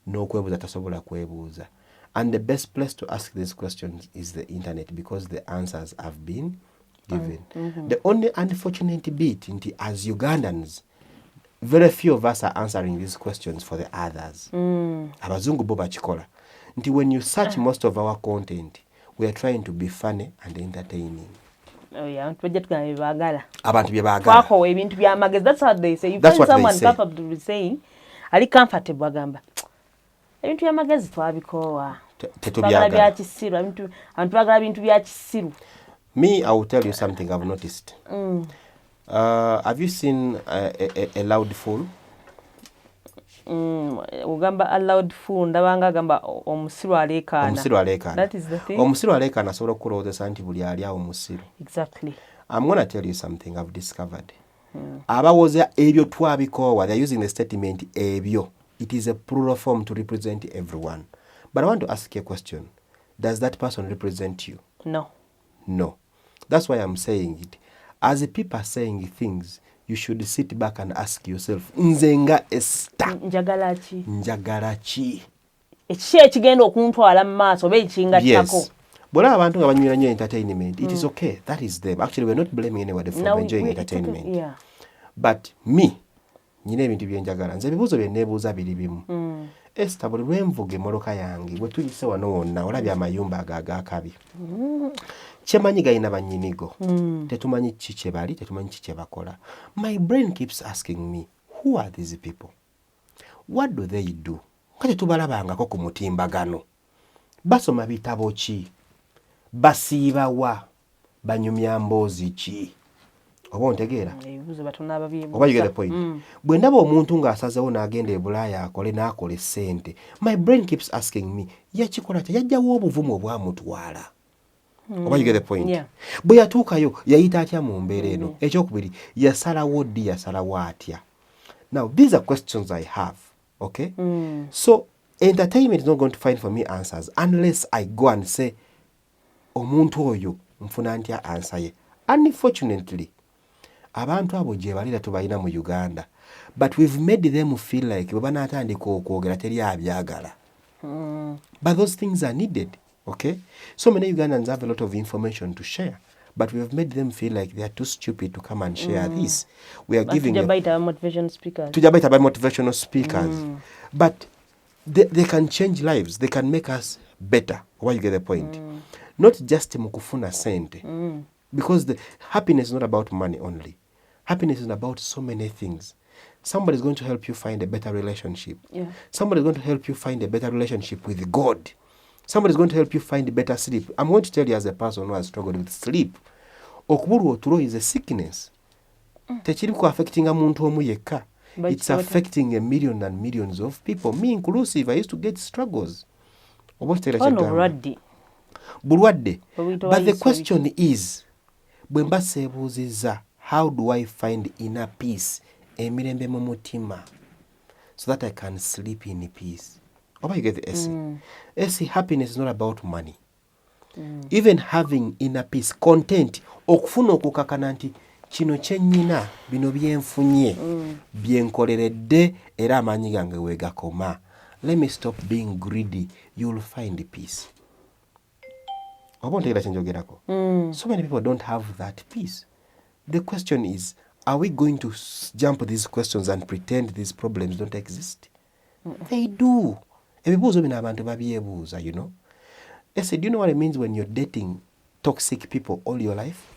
Speaker 2: n'okwebuuza tasobola kwebuuza. And the best place to ask these questions is the internet, because the answers have been given. The only unfortunate bit nti, as Ugandans, very few of us are answering these questions for the others. Abazungu bo bakikola. Nti, when you search most of our content, we are trying to be funny and entertaining. Abantu bye baagala.
Speaker 1: Ebintu by'amagezi. That's how they say. You find someone capable to be saying, ali comfortable agamba. Ebintu by'amagezi twabikoowa. Tetubyaga bya kisiru. Abantu bagala bintu bya kisiru.
Speaker 2: Me, I will tell you something I've noticed. Have you seen a loud fool?
Speaker 1: Ugamba a loud fool ndabanga gamba omusiru alekaana. That is the thing.
Speaker 2: Omusiru alekaana asobola okulowoozesa nti buli ali awo musiru.
Speaker 1: Exactly.
Speaker 2: I'm going to tell you something I've discovered. Abawoza ebyo twabikoowa, they're using the statement ebyo. It is a plural form to represent everyone. But I want to ask you a question. Does that person represent you?
Speaker 1: No.
Speaker 2: No. That's why I'm saying it. As the people are saying things, you should sit back and ask yourself, nzenga Esther, njagala ki?
Speaker 1: Ekiki ekigenda okuntwala mu maaso oba ekinga kyako.
Speaker 2: Yes. Bw'olaba abantu nga banywera nnyo entertainment, it is okay. That is them. Actually, we're not blaming anybody for enjoying entertainment.
Speaker 1: Yeah.
Speaker 2: But me, nyina ebintu bye njagala. Nze ebibuuzo bye neebuuza biri bimu. Esther, buli lwe nvuga emmoloka yange bwe tuyise wano wonna olabye amayumba ago ag'akabi. Kyemanyi galina bannyinigo. Tetumanyi ki kye bali, tetumanyi ki kye bakola. My brain keeps asking me, who are these people? What do they do? Nga tetubalabangako ku mutimbagano. Basoma bitabo ki? Basiiba wa? Banyumya mboozi ki? Oba ontegeera? Oba you get the point? Bwe ndaba omuntu ng'asazeewo n'agenda e Bulaaya akole n'akola essente, my brain keeps asking me, yakikola kye yajjawo obuvumu obwamutwala. Oba you get the point?
Speaker 1: Yeah.
Speaker 2: Bwe yatuukayo yayita atya mu mbeera eno? Ekyokubiri, yasalawo ddi, yasalawo atya? Now, these are questions I have. Okay? So, entertainment is not going to find for me answers unless I go and say, omuntu oyo nfuna ntya answer ye. Unfortunately, abantu abo gye balira tubalina mu Uganda, but we've made them feel like bwe banaatandika okwogera teri abyagala. But those things are needed. Okay? So many Ugandans have a lot of information to share, but we have made them feel like they are too stupid to come and share this. We are giving
Speaker 1: motivational
Speaker 2: speakers. But they can change lives. They can make us better. Why you get the point? Not just mukufuna sente. Because the happiness is not about money only. Happiness is about so many things. Somebody is going to help you find a better relationship.
Speaker 1: Yeah.
Speaker 2: Somebody is going to help you find a better relationship with God. Somebody is going to help you find better sleep. I'm going to tell you as a person who has struggled with sleep. Okubulwa otulo is a sickness. Tekiri ku affecting muntu omu yekka. It's affecting a million and millions of people. Me inclusive, I used to get struggles. Bulwadde. But the question is, bwe mba seebuuzizza, how do I find inner peace, emirembe mu mutima, so that I can sleep in peace? Oba you get the essay? Essay, happiness is not about money. Even having inner peace, content, okufuna okukakana nti kino kye nnyina, bino byenfunye, byenkoleredde era amaanyi gange weegakoma. Let me stop being greedy. You'll find peace. So many people don't have that peace. The question is, are we going to jump these questions and pretend these problems don't exist? They do. Ebibuuzo bino abantu babyebuuza, you know. Yes, do you know what it means when you're dating toxic people all your life?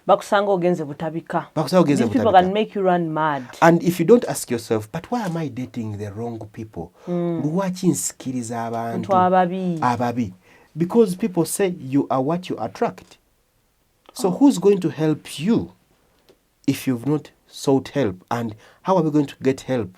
Speaker 1: Bakusanga ogenze butabika.
Speaker 2: These
Speaker 1: people can make you run mad.
Speaker 2: And if you don't ask yourself, but why am I dating the wrong people? Lwaki nsikiriza abantu ababi? Because people say you are what you attract. So who's going to help you if you've not sought help? And how are we going to get help?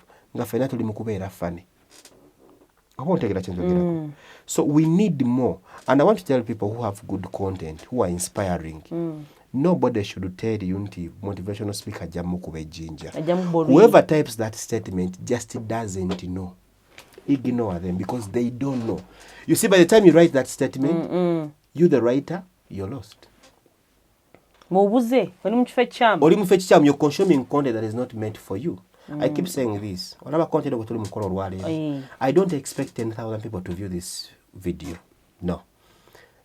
Speaker 2: So we need more. And I want to tell people who have good content, who are inspiring. Nobody should tell you motivational speaker jamukube jinja. Whoever types that statement just doesn't know. Ignore them because they don't know. You see, by the time you write that statement, you the writer, you're lost. You're consuming content that is not meant for you. I keep saying this. I don't expect 10,000 people to view this video. No.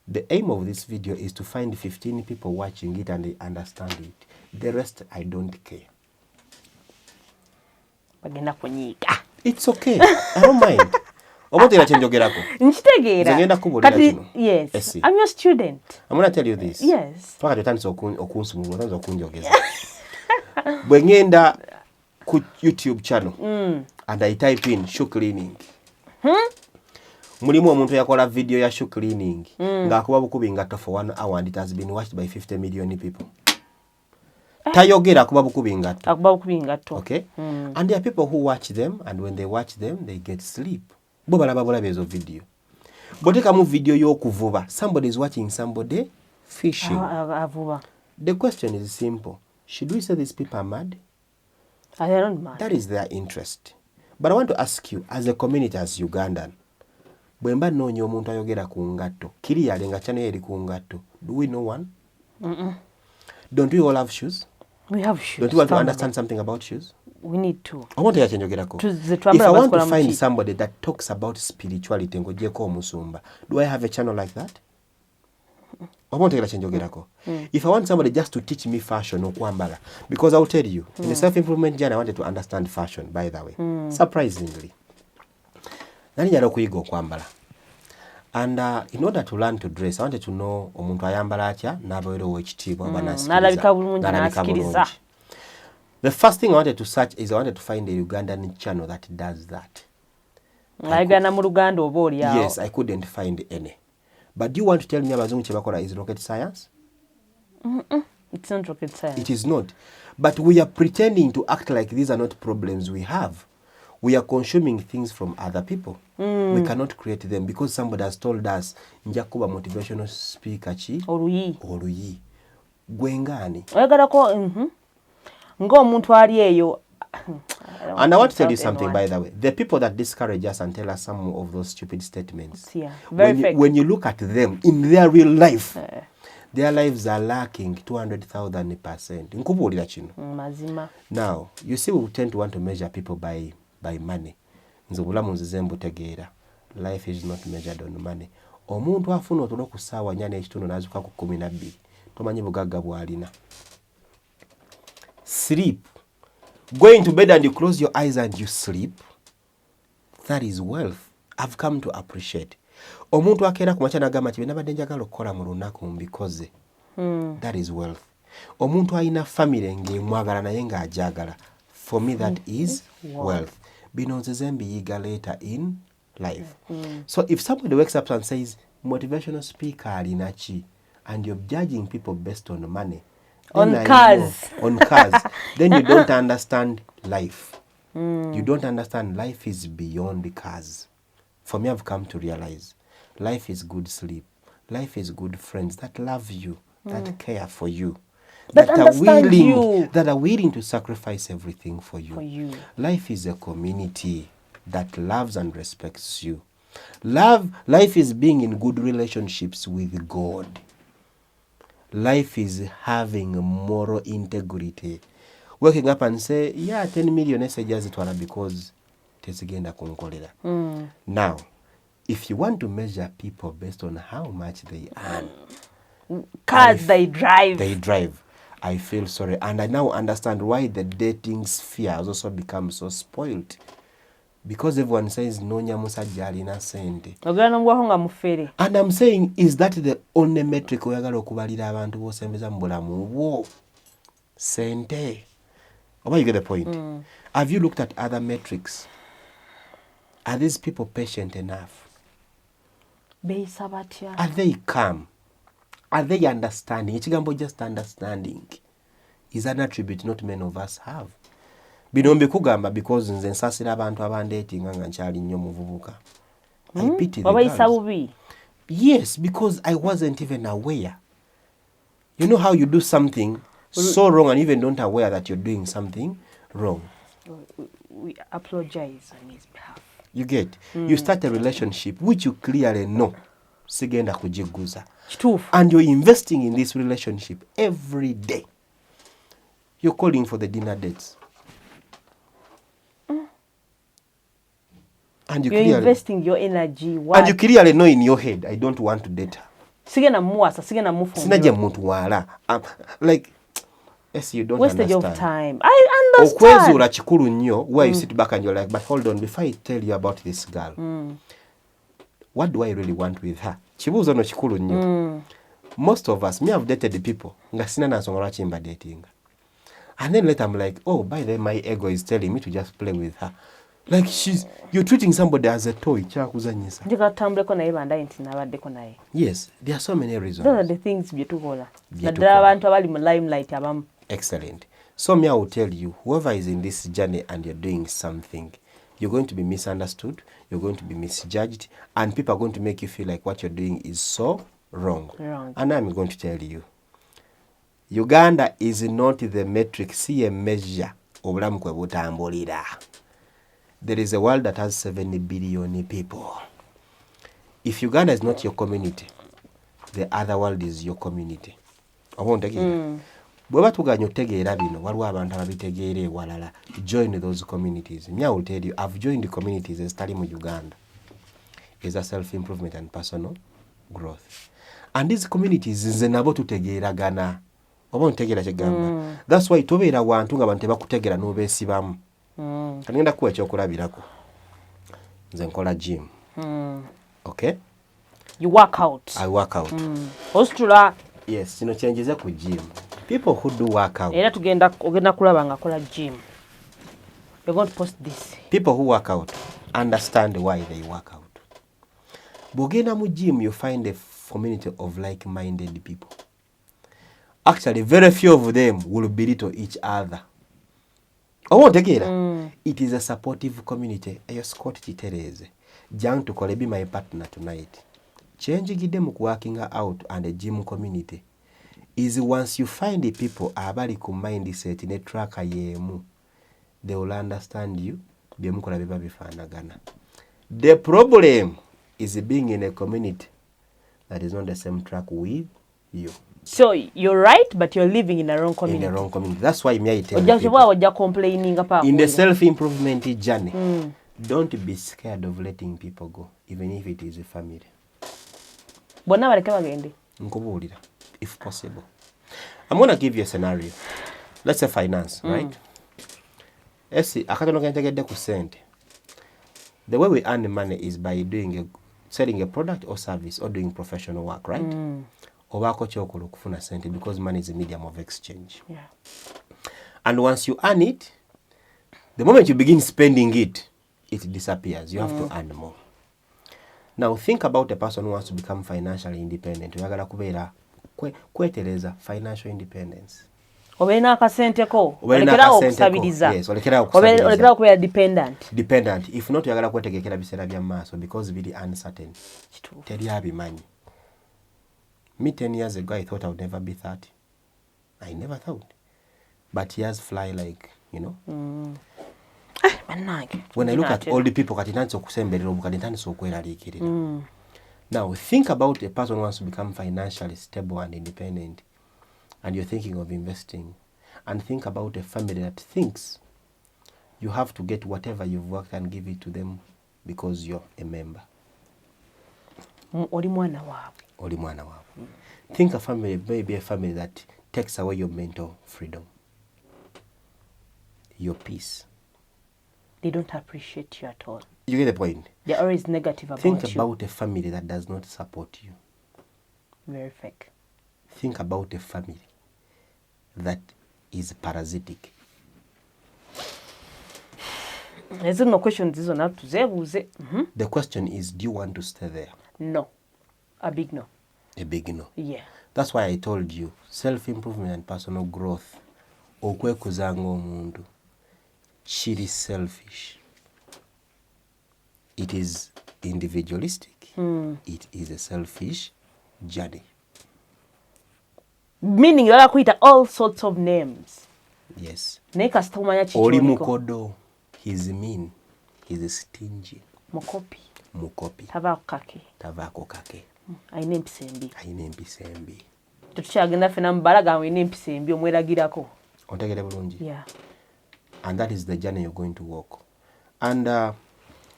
Speaker 2: The aim of this video is to find 15 people watching it and they understand it. The rest, I don't care. It's okay. I don't mind.
Speaker 1: Yes. I'm your student.
Speaker 2: I'm going to tell you this.
Speaker 1: Yes.
Speaker 2: When you enter YouTube channel and I type in shoe cleaning. Mulimu omuntu yakola video ya shoe cleaning ng'akuba bukubi ngato for 1 hour and it has been watched by 50 million people. Tayogera akuba bukubi ngato. Okay? And there are people who watch them and when they watch them they get sleep. Bo balaba bezo video. Boteka mu video y'okuvuba. Somebody is watching somebody fishing. The question is simple. Should we say these people are mad?
Speaker 1: I don't mad.
Speaker 2: That is their interest. But I want to ask you as a community, as Ugandan, bwemba nonyo omuntu ayogera ku ngatto kiri yalenga channel eri ku ngatto, do we know one? Don't we all have shoes?
Speaker 1: We have shoes.
Speaker 2: Don't you want to understand something about shoes?
Speaker 1: We need to.
Speaker 2: I want to chanjogerako. If I want to find somebody that talks about spirituality ngojeko omusumba, do I have a channel like that? I want to chanjogerako. If I want somebody just to teach me fashion or kwambala, because I'll tell you, in the self-improvement journey I wanted to understand fashion, by the way. Surprisingly. And in order to learn to dress, I wanted to know omuntu ayambala atya n'abeera ow'ekitiibwa n'asikiriza. The first thing I wanted to search is I wanted to find a Ugandan channel that does that. Yes, I couldn't find any. But do you want to tell me abazungu kye bakola is rocket science?
Speaker 1: It's not rocket science.
Speaker 2: It is not. But we are pretending to act like these are not problems we have. We are consuming things from other people. We cannot create them because somebody has told us njakuba motivational speaker chi oluyi gwengani. And I want to tell you something, by the way. The people that discourage us and tell us some of those stupid statements, when you look at them in their real life, their lives are lacking 200,000%. Now, you see, we tend to want to measure people by money. Life is not measured on money. Omuntu afuna otulo ku ssaawa 4 n'ekitono n'azuuka ku 12 tomanyi bugagga bw'alina. Sleep. Going to bed and you close your eyes and you sleep. That is wealth. I've come to appreciate. Omuntu akeera ku makya n'agamba nti nabadde njagala okukola mu lunaku mbikoze. That is wealth. Omuntu alina family ng'emwagala naye ng'agyagala. For me that is wealth. Bino nzize mbiyiga later in life. So if somebody wakes up and says motivational speaker alina chi and you're judging people based on money,
Speaker 1: on cars,
Speaker 2: then you don't understand life. You don't understand life is beyond the cars. For me, I've come to realize life is good sleep. Life is good friends that love you, that care for you, that are willing to sacrifice everything for you. Life is a community that loves and respects you. Life is being in good relationships with God. Life is having moral integrity. Waking up and say, yeah, 10 million messages it was because tezigenda kunkolera. Now, if you want to measure people based on how much they earn,
Speaker 1: cars they drive.
Speaker 2: I feel sorry. And I now understand why the dating sphere has also become so spoiled. Because everyone says, Nonya musajja alina sente. And I'm saying, is that the only metric oyagala okubalira abantu b'osembeza mu bulamu bwo? Sente. Or you get the point? Have you looked at other metrics? Are these people patient enough? Are they calm? Are they understanding? Ekigambo just understanding is an attribute not many of us have. Bino mbikugamba because nze nsasira abantu abandatinga nga nkyali nnyo muvubuka. I pity the girls. Yes, because I wasn't even aware. You know how you do something so wrong and even don't aware that you're doing something wrong.
Speaker 1: We apologize on his behalf.
Speaker 2: You get? You start a relationship which you clearly know sigenda kujiguza. And you're investing in this relationship every day. You're calling for the dinner dates. And you're
Speaker 1: investing your energy.
Speaker 2: What? And you clearly know in your head, I don't want to date her.
Speaker 1: Sinaje
Speaker 2: muntu wala. Like, yes, you don't
Speaker 1: wastage
Speaker 2: understand.
Speaker 1: Of time. I understand.
Speaker 2: Okwezula chikulu nnyo, where you sit back and you're like, but hold on, before I tell you about this girl, what do I really want with her? Chibuzo no chikulu nnyo. Most of us, me have dated the people, nga sina nansonga lwaki mba dating. And then later I'm like, oh, by the way, my ego is telling me to just play with her. Like you're treating somebody as a toy. Yes, there are so many reasons.
Speaker 1: Those are the things
Speaker 2: excellent. So me, I will tell you, whoever is in this journey and you're doing something, you're going to be misunderstood, you're going to be misjudged, and people are going to make you feel like what you're doing is so wrong. And I'm going to tell you, Uganda is not the metric, see a measure. There is a world that has 70 billion people. If Uganda is not your community, the other world is your community. I won't take it. Bweba tuganya otegeera bino waliwo abantu ababitegeera ewalala. Join those communities. Me, I will tell you, I've joined the communities ezitali mu Uganda. Is a self-improvement and personal growth. And these communities nze nabo tutegeeragana. Oba ontegeera kyegamba. That's why tobeera wantu nga bantu tebakutegeera n'obeesibamu. Kanigenda kuwa ekyokulabirako. Nze nkola gym. Okay?
Speaker 1: You work out.
Speaker 2: I work out.
Speaker 1: Ostula.
Speaker 2: Yes, kino kyenjize ku gym. People who do work out.
Speaker 1: Era ogenda kulaba nga kola gym. You're going to post this.
Speaker 2: People who work out understand why they work out. Bogenda mu gym, you find a community of like-minded people. Actually, very few of them will belittle each other. It is a supportive community. Eyo Scott Kitereze. Jang to be my partner tonight. Changing them working out and the gym community is once you find the people abali ku mindset in a track yemu, they will understand you. The problem is being in a community that is not the same track with you.
Speaker 1: So you're right, but you're living in a wrong community.
Speaker 2: In a wrong community. That's why me I tell people,
Speaker 1: complaining
Speaker 2: in the self-improvement journey, don't be scared of letting people go, even if it is a family. If possible. I'm going to give you a scenario. Let's say finance, right? The way we earn money is by selling a product or service or doing professional work, right? Because money is a medium of exchange.
Speaker 1: Yeah.
Speaker 2: And once you earn it, the moment you begin spending it, it disappears. You have to earn more. Now think about a person who wants to become financially independent. Financial independence. Dependent. If not, you are because it's really uncertain. Me 10 years ago, I thought I would never be 30. I never thought. But years fly like, you know. When I look at all the people, now think about a person who wants to become financially stable and independent, and you're thinking of investing, and think about a family that thinks you have to get whatever you've worked and give it to them because you're a member.
Speaker 1: oli mwana waabwe.
Speaker 2: Oli mwana waabwe. Think a family may be a family that takes away your mental freedom, your peace.
Speaker 1: They don't appreciate you at all.
Speaker 2: You get the point?
Speaker 1: They're always negative about
Speaker 2: Think
Speaker 1: you.
Speaker 2: about a family that does not support you.
Speaker 1: Very fake.
Speaker 2: Think about a family that is parasitic.
Speaker 1: There's no questions is on how to say.
Speaker 2: The question is, do you want to stay there?
Speaker 1: No. A big no.
Speaker 2: A big no.
Speaker 1: Yeah.
Speaker 2: That's why I told you, self-improvement and personal growth, okwekuzanga omuntu, kiri selfish. It is individualistic. It is a selfish journey.
Speaker 1: Meaning you are all sorts of names.
Speaker 2: Yes.
Speaker 1: Oli
Speaker 2: mukodo. He's mean. He's stingy. Mukopi. Tavaako kake.
Speaker 1: Ayina empisa
Speaker 2: embi.
Speaker 1: Tetukyagenda ffena mubalaga ayina empisa embi omweragirako.
Speaker 2: Ontegere bulungi.
Speaker 1: Yeah.
Speaker 2: And that is the journey you're going to walk. And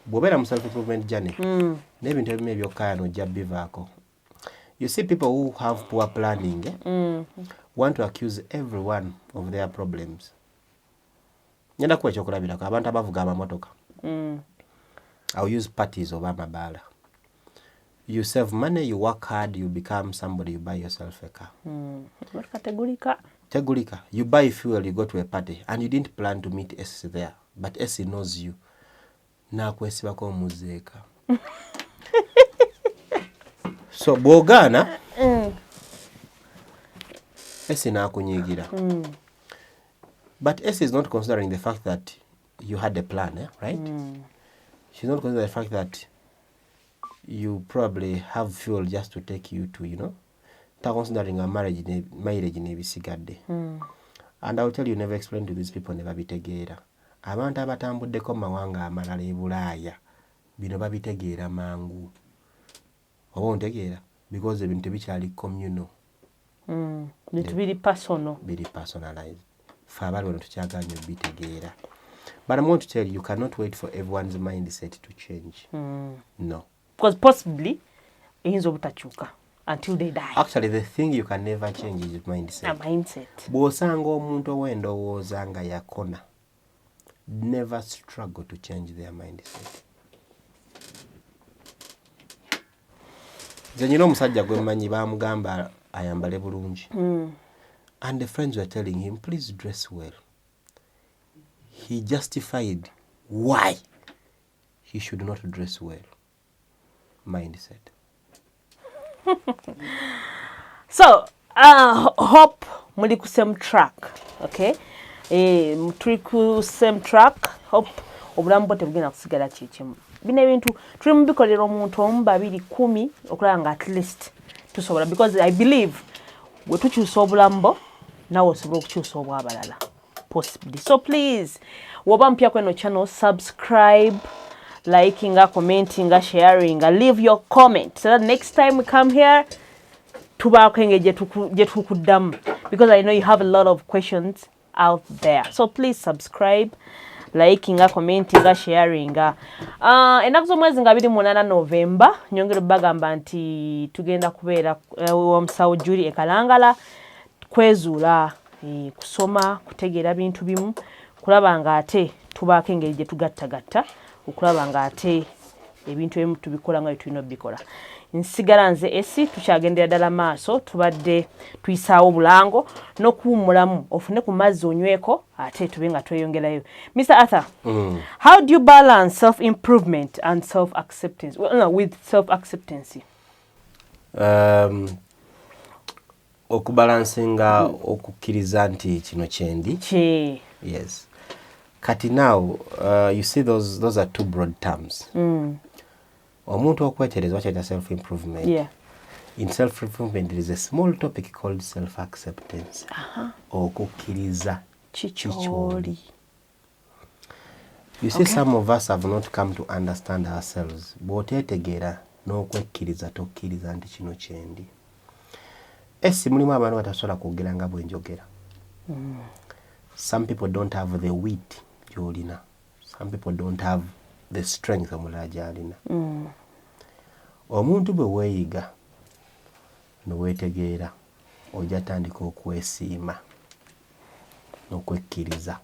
Speaker 2: bw'obeera mu self-improvement journey, n'ebintu ebimu ebyokkaaya n'ojja bivaako. You see people who have poor planning want to accuse everyone of their problems. Nyenda kuwa ekyokulabirako abantu abavuga amamotoka. I'll use parties oba amabaala. You save money, you work hard, you become somebody, you buy yourself a car. Tegulika. You buy fuel, you go to a party, and you didn't plan to meet Essie there, but Essie knows you. Nakwesibako muzeeka. So bw'ogaana, Essie naakunyiigira. But Essie is not considering the fact that you had a plan, right? She's not considering the fact that you probably have fuel just to take you to, ta considering a marriage nebisigadde. And I'll tell you, never explain to these people, never bitegeera. Abantu abatambuddeko mawanga amalala e Bulaaya, bino babitegeera mangu. Oba ontegeera? Because ebintu tebikyali communal.
Speaker 1: Bintu biri personal.
Speaker 2: Biri personalized. Ffe abali wano tukyagaanye bitegeera. But I'm going to tell you, you cannot wait for everyone's mindset to change. No.
Speaker 1: Because possibly, eyinza obutakyuka until they die.
Speaker 2: Actually, the thing you can never change is mindset.
Speaker 1: A mindset.
Speaker 2: Bw'osanga omuntu ow'endowooza nga yakona, never struggle to change their mindset. Nze nyina omusajja gwe mmanyi baamugamba ayambale bulungi. And the friends were telling him, please dress well. He justified why he should not dress well. Mindset.
Speaker 1: So, hope muli ku same track, okay? Tuli ku same track, hope obulamu bwo tebugenda kusigala kikimu. Bino ebintu tuli mu bikolera omuntu omu 2 10 okulaba nga at least tusobola, because I believe bwe tukyusa obulamu bwo nawe osobola okukyusa obw'abalala possibly. So please, woba mpya kweno channel, subscribe, liking, commenting, sharing, leave your comment so that next time we come here tubaako engeri gye tukuddamu, because I know you have a lot of questions out there. So please subscribe, liking, commenting, sharing. Ennaku z'omwezi nga 28 November nyongera bagamba nti tugenda kubeera omusawo Julie Kalangala kwezuula, kusoma, kutegeera bintu bimu, kulaba nga ate tubaako engeri gye tugattagatta, okulaba nga ate ebintu ebimu tubikola nga tulina bikola. Nsigala nze Essie, tukyagendera ddala maaso, tubadde tuyisaawo bulango n'okuwummulamu ofune ku mazzi onyweko ate tube nga tweyongerayo. Mr. Arthur, how do you balance self-improvement and self-acceptance? Well, no, with self-acceptance.
Speaker 2: Okubalansinga okukkiriza nti kino kyendi. Yes. Kati now, you see those are two broad terms. Omuntu okwetereza wakyeta self-improvement.
Speaker 1: Yeah.
Speaker 2: In self-improvement, there is a small topic called self-acceptance. Okukkiriza kikyoli. You see, some of us have not come to understand ourselves. Bw'oteetegeera n'okwekkiriza tokkiriza nti kino kyendi. Essi mulimu abantu batasobola kwogera nga bwe njogera. Some people don't have the wit gy'olina. Some people don't have the strength omulala gy'alina. omuntu bwe weeyiga noweetegeera ojja tandika okwesiima n'okwekkiriza.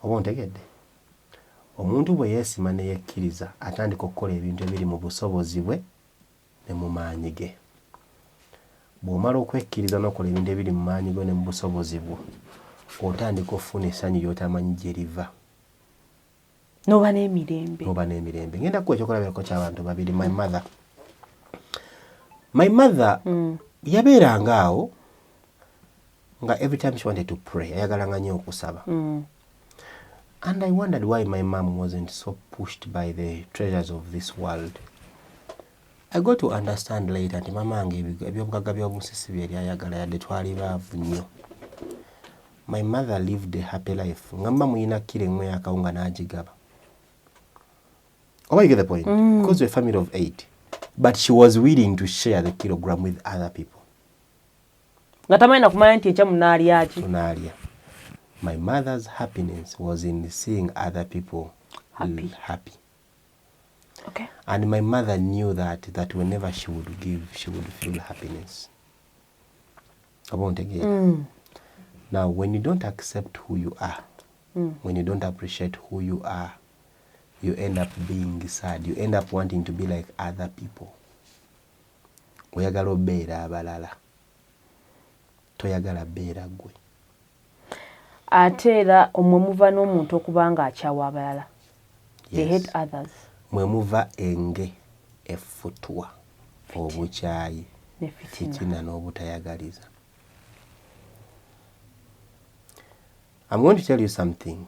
Speaker 2: Oba ontegedde? Omuntu bwe yeesiima ne yekkiriza atandika okukola ebintu ebiri mu busobozi bwe ne mu maanyi ge. Bw'omala okwekkiriza n'okola ebintu ebiri mu maanyi go ne mu busobozi bwo, otandika okufuna essanyu ly'otamanyi gye liva.
Speaker 1: N'oba n'emirembe.
Speaker 2: Ngenda kuwa ekyokulabirako ky'abantu babiri. My mother yabeeranga awo nga every time she wanted to pray ayagalanga nnyo okusaba. And I wondered why my mom wasn't so pushed by the treasures of this world. I got to understand later nti mama wange ebyobugagga by'obusisi bye ayagala yadde twali baavu nnyo. My mother lived a happy life. Nga mama muyina kilo emu y'akawunga n'agigaba. Oh, you get the point? Because we're a family of 8. But she was willing to share the kilogram with other people.
Speaker 1: Nga tamanyi kumanya nti ekya munaalya ki.
Speaker 2: Munaalya. My mother's happiness was in seeing other people happy.
Speaker 1: Okay.
Speaker 2: And my mother knew that whenever she would give, she would feel happiness. I won't again. Now, when you don't accept who you are, when you don't appreciate who you are, you end up being sad. You end up wanting to be like other people. Oyagala obeera abalala. Toyagala beera gwe.
Speaker 1: Ate era omwe muva n'omuntu okuba nga akyawa abalala. They hate others.
Speaker 2: Mwe muva enge effutwa obukyayi fitina n'obutayagaliza. I'm going to tell you something.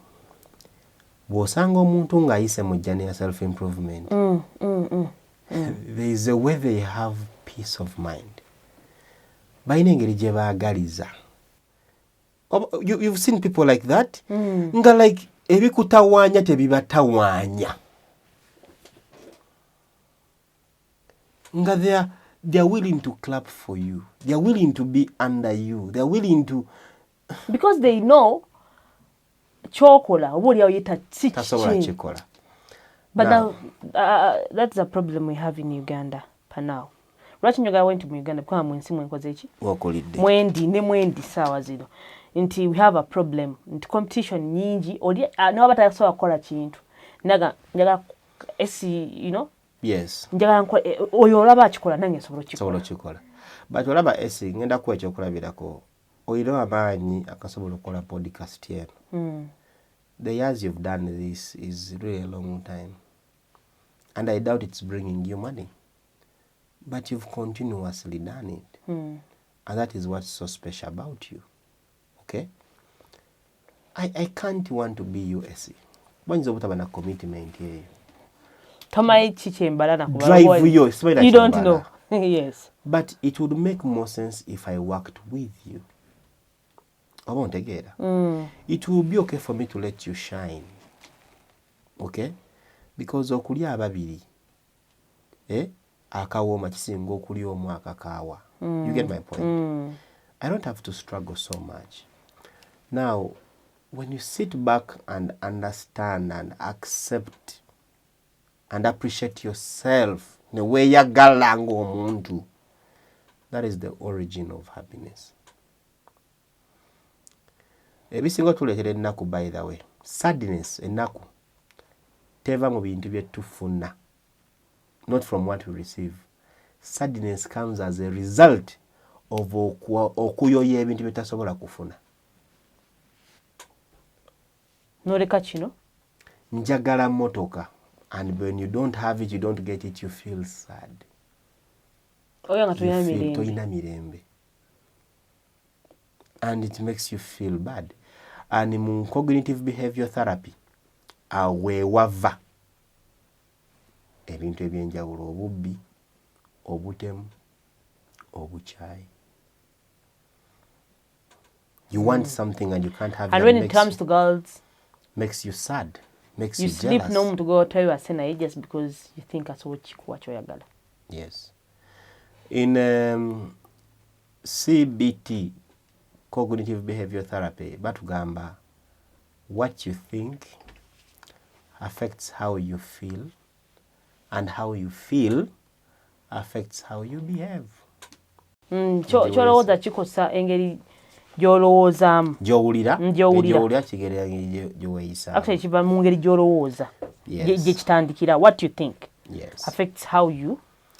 Speaker 2: Bw'osanga omuntu ng'ayise mu jjana ya self-improvement, there is a way they have peace of mind. Balina engeri gye baagaliza. You've seen people like that? Nga like ebikutawaanya tebibatawaanya. Nga they are willing to clap for you. They are willing to be under you. They are willing to...
Speaker 1: Because they know chokola obuliawo yita si
Speaker 2: chikola.
Speaker 1: But now, that's a problem we have in Uganda per now. Lwaki njoga went to Uganda because mwensi mwenkoze ki?
Speaker 2: Wakolidde.
Speaker 1: Mwendi sawa zino. Nti we have a problem. Nti competition nyingi oli no abatasobola kukola kintu. Njaga you know?
Speaker 2: Yes.
Speaker 1: Njaga oyo olaba akikola nange nsobola
Speaker 2: kikola. But olaba ngenda kuwa ekyokulabirako. Oyina amaanyi akasobola okukola podcast eno. The years you've done this is really a long time. And I doubt it's bringing you money. But you've continuously done it. And that is what's so special about you. Okay? I can't want to be you, Essie. Wanyiza obutaba na commitment eyo.
Speaker 1: Tomayi chichembala na kuba.
Speaker 2: Drive you.
Speaker 1: You don't know. Yes.
Speaker 2: But it would make more sense if I worked with you. I won't get it. It will be okay for me to let you shine. Okay? Because okulya ababiri. Akawooma kisinga okulya omu akakaawa. You get my point? I don't have to struggle so much. Now, when you sit back and understand and accept and appreciate yourself the way yagala ng'omuntu, that is the origin of happiness. Ebisinga tuleetera ennaku, by the way. Sadness, ennaku, teva mu bintu bye tufuna. Not from what we receive. Sadness comes as a result of okuyoya ebintu bye tasobola kufuna.
Speaker 1: Noleka kino?
Speaker 2: Njagala motoka. And when you don't have it, you don't get it, you feel sad.
Speaker 1: Oya nga toyina
Speaker 2: mirembe. And it makes you feel bad. And in cognitive behavior therapy, wava ebintu ebyenjawulo, obubbi, obutemu, obukyayi. You want something and you can't have it.
Speaker 1: And when it comes to girls,
Speaker 2: makes you sad, makes you jealous.
Speaker 1: You sleep no to go tell you asena just because you think that's what oyagala.
Speaker 2: Yes. In CBT, cognitive behavior therapy, batugamba what you think affects how you feel, and how you feel affects how you behave.
Speaker 1: Kyolowooza kikosa engeri gy'olowoozaamu.
Speaker 2: Gy'owulira kigerera gy'weeyisa.
Speaker 1: Actually kiva mu ngeri gy'olowooza. Gye kitandikira. What do you think?
Speaker 2: Yes.
Speaker 1: Affects how you